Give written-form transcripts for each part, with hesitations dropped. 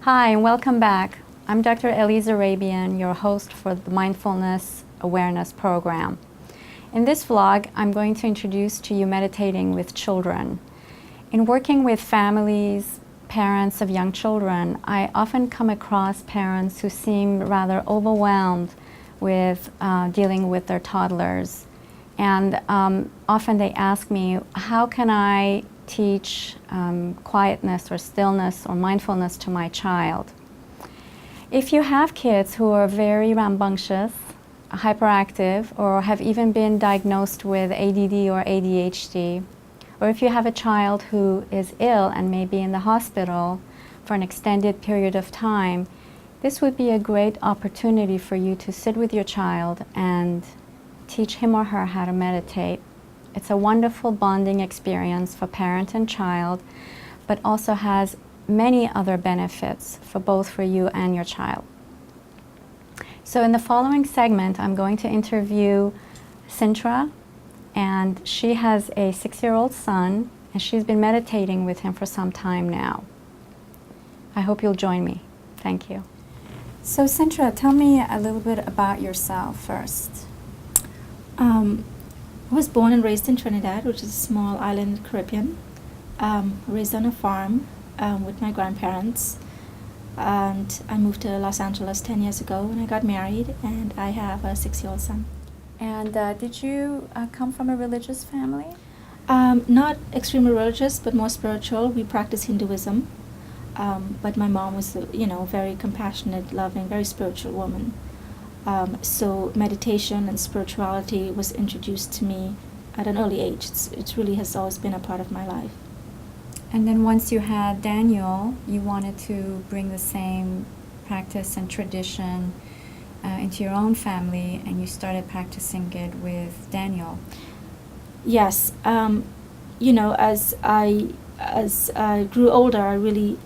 Hi, and welcome back. I'm Dr. Ellie Zarrabian, your host for the Mindfulness Awareness Program. In this vlog, I'm going to introduce to you meditating with children. In working with families, parents of young children, I often come across parents who seem rather overwhelmed with dealing with their toddlers. And often they ask me, how can I teach quietness or stillness or mindfulness to my child? If you have kids who are very rambunctious, hyperactive, or have even been diagnosed with ADD or ADHD, or if you have a child who is ill and may be in the hospital for an extended period of time, this would be a great opportunity for you to sit with your child and teach him or her how to meditate. It's a wonderful bonding experience for parent and child, but also has many other benefits for both for you and your child. So in the following segment, I'm going to interview Sintra, and she has a 6-year-old son, and she's been meditating with him for some time now. I hope you'll join me. Thank you. So Sintra, tell me a little bit about yourself first. I was born and raised in Trinidad, which is a small island in the Caribbean. Raised on a farm with my grandparents. And I moved to Los Angeles 10 years ago when I got married, and I have a 6-year-old son. And did you come from a religious family? Not extremely religious, but more spiritual. We practice Hinduism. But my mom was, very compassionate, loving, very spiritual woman. So meditation and spirituality was introduced to me at an early age. It really has always been a part of my life. And then once you had Daniel, you wanted to bring the same practice and tradition into your own family, and you started practicing it with Daniel. Yes. As I grew older, I really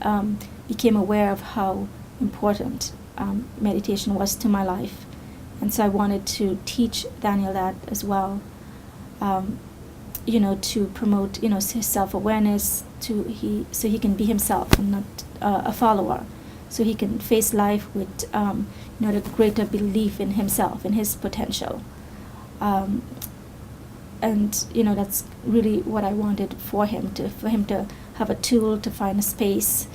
became aware of how important meditation was to my life. And so I wanted to teach Daniel that as well, to promote, his self-awareness, so he can be himself and not a follower. So he can face life with, the greater belief in himself, in his potential. And, that's really what I wanted for him to have a tool, to find a space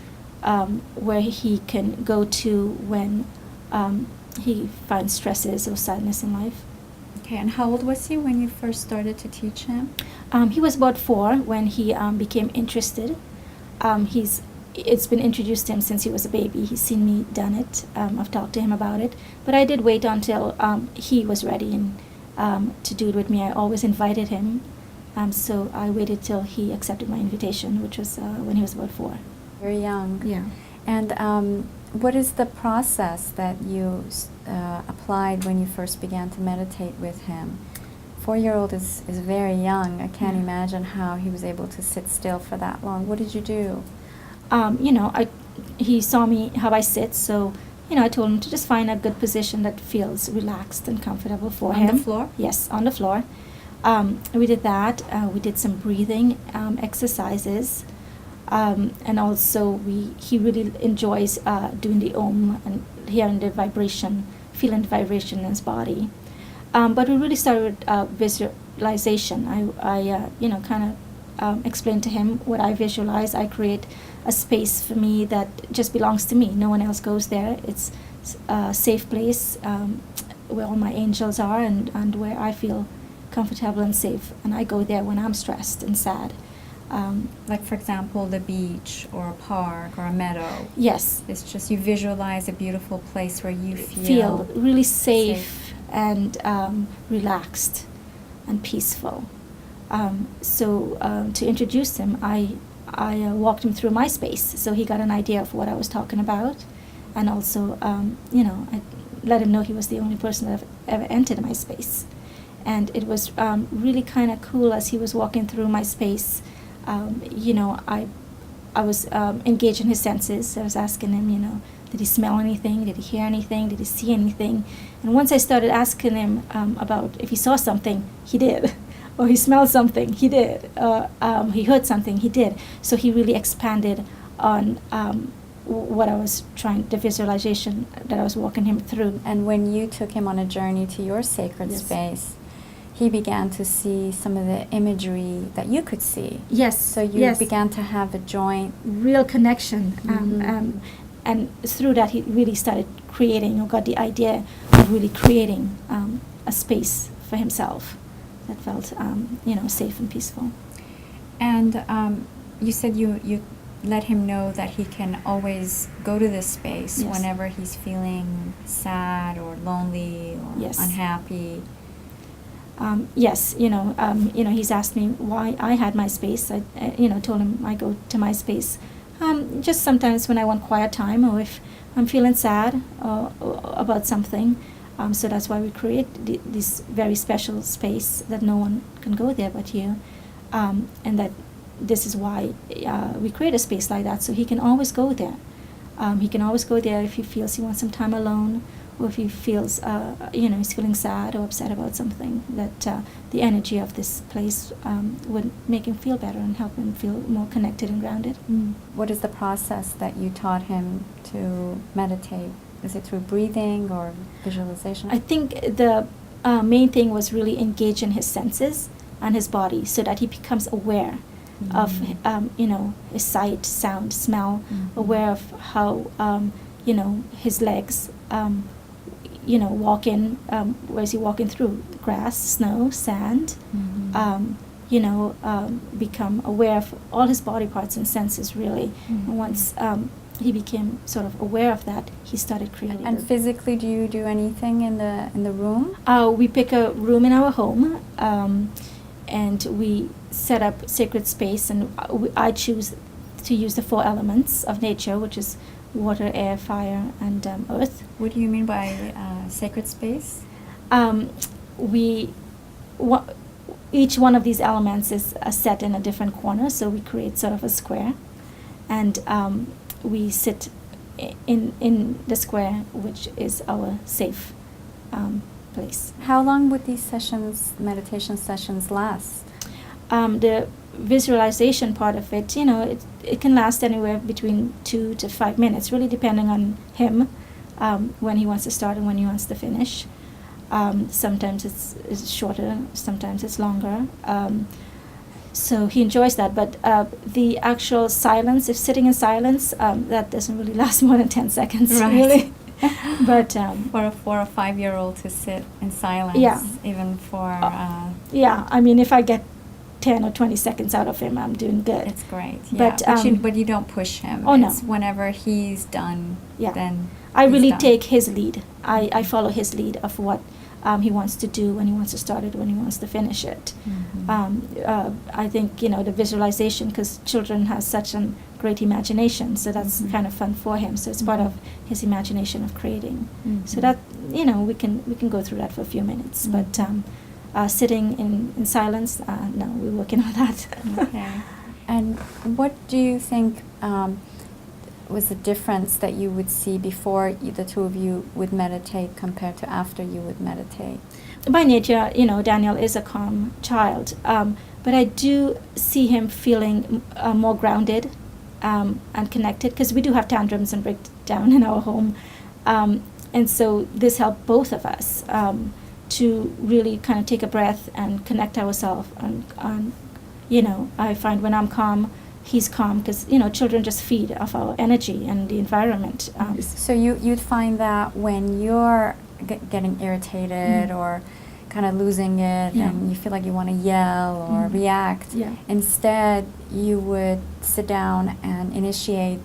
where he can go to when he finds stresses or sadness in life. Okay, and how old was he when you first started to teach him? He was about 4 when he became interested. It's been introduced to him since he was a baby. He's seen me done it. I've talked to him about it. But I did wait until he was ready and to do it with me. I always invited him. So I waited till he accepted my invitation, which was when he was about 4. Very young. Yeah. And what is the process that you applied when you first began to meditate with him? 4-year-old is very young. I can't imagine how he was able to sit still for that long. What did you do? He saw me how I sit, so I told him to just find a good position that feels relaxed and comfortable for him. On the floor? Yes, on the floor. We did that. We did some breathing exercises. And also he really enjoys doing the Om and hearing the vibration, feeling the vibration in his body. But we really started with visualization. I kind of explained to him what I visualize. I create a space for me that just belongs to me. No one else goes there. It's a safe place where all my angels are and where I feel comfortable and safe. And I go there when I'm stressed and sad. Like, for example, the beach or a park or a meadow. Yes. It's just you visualize a beautiful place where you feel really safe. And relaxed and peaceful. To introduce him, I walked him through my space, so he got an idea of what I was talking about. And also, I let him know he was the only person that ever entered my space. And it was really kind of cool as he was walking through my space. I was engaged in his senses. I was asking him, did he smell anything? Did he hear anything? Did he see anything? And once I started asking him about if he saw something, he did. Or he smelled something, he did. He heard something, he did. So he really expanded on what I was trying, the visualization that I was walking him through. And when you took him on a journey to your sacred Yes. space, he began to see some of the imagery that you could see. Yes. So you yes. began to have a joint. Real connection. Mhm. And through that, he really started creating, or got the idea of really creating a space for himself that felt, safe and peaceful. And you said you let him know that he can always go to this space Yes. whenever he's feeling sad or lonely or Yes. unhappy. Yes, he's asked me why I had my space. I, told him I go to my space just sometimes when I want quiet time, or if I'm feeling sad or about something. So that's why we create this very special space that no one can go there but you, and that this is why we create a space like that, so he can always go there. He can always go there if he feels he wants some time alone, or if he feels, he's feeling sad or upset about something, that the energy of this place would make him feel better and help him feel more connected and grounded. What is the process that you taught him to meditate? Is it through breathing or visualization? I think the main thing was really engage in his senses and his body, so that he becomes aware of, his sight, sound, smell, aware of how, his legs, walking, where is he walking through? Grass, snow, sand, become aware of all his body parts and senses, really. And once he became sort of aware of that, he started creating. And physically, do you do anything in the room? We pick a room in our home, and we set up sacred space, and I choose to use the 4 elements of nature, which is water, air, fire, and earth. What do you mean by sacred space? Each one of these elements is set in a different corner, so we create sort of a square, and we sit in the square, which is our safe place. How long would these sessions, meditation sessions, last? The visualization part of it, it can last anywhere between 2 to 5 minutes, really depending on him, when he wants to start and when he wants to finish. Sometimes it's shorter, sometimes it's longer. So he enjoys that, but the actual silence, if sitting in silence, that doesn't really last more than 10 seconds, Right. really. But For a 4 or 5-year-old to sit in silence, Yeah. even for yeah, I mean, if I get 10 or 20 seconds out of him, I'm doing good. it's great. Yeah. But, But you don't push him. Oh, no. It's whenever he's done, Yeah. then I he's really done. take his lead. I follow his lead of what he wants to do, when he wants to start it, when he wants to finish it. I think, the visualization, because children have such a great imagination, so that's kind of fun for him. So it's part of his imagination of creating. So that, we can go through that for a few minutes. But sitting in silence, no, we're working on that. Okay. And what do you think was the difference that you would see before the 2 of you would meditate compared to after you would meditate? By nature, Daniel is a calm child, but I do see him feeling more grounded and connected, because we do have tantrums and breakdown in our home, and so this helped both of us to really kind of take a breath and connect ourselves. And I find when I'm calm, he's calm, because children just feed off our energy and the environment. So you'd find that when you're getting irritated or kind of losing it, Yeah. and you feel like you want to yell or react, Yeah. instead you would sit down and initiate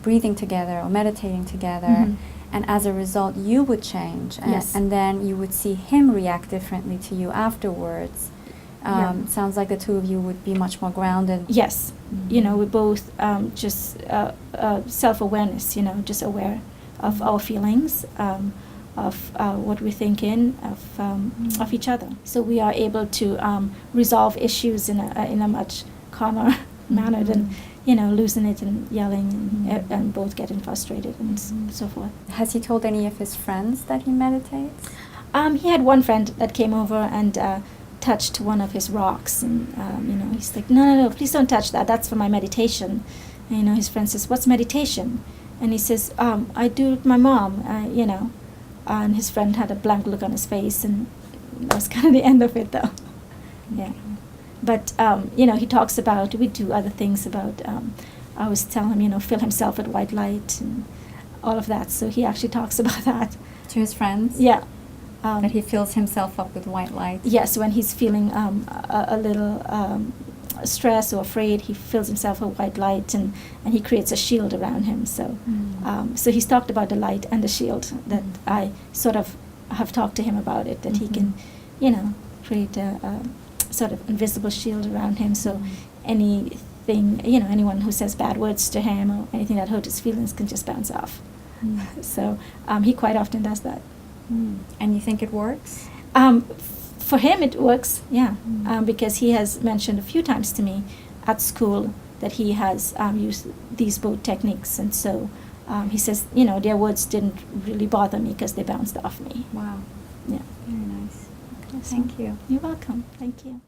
breathing together or meditating together, and as a result you would change, Yes. and then you would see him react differently to you afterwards. Yeah. Sounds like the 2 of you would be much more grounded. Yes, we both just self-awareness, just aware of our feelings, of what we're thinking, of each other. So we are able to resolve issues in a much calmer manner than, losing it and yelling and both getting frustrated and so forth. Has he told any of his friends that he meditates? He had one friend that came over and touched one of his rocks, and he's like, no, please don't touch that. That's for my meditation. And, his friend says, "What's meditation?" And he says, "I do it with my mom," And his friend had a blank look on his face, and that was kind of the end of it, though. Yeah. But, he talks about, we do other things about, I always tell him, fill himself with white light and all of that. So he actually talks about that. To his friends? Yeah. That he fills himself up with white light? Yes, when he's feeling a little stressed or afraid, he fills himself with white light, and he creates a shield around him. So, so he's talked about the light and the shield, that I sort of have talked to him about it, that he can, create a sort of invisible shield around him. So anything, anyone who says bad words to him or anything that hurt his feelings can just bounce off. So he quite often does that. And you think it works? For him, it works, yeah, because he has mentioned a few times to me at school that he has used these both techniques, and so he says, their words didn't really bother me because they bounced off me. Wow. Yeah. Very nice. Okay, so Thank you. You're welcome. Thank you.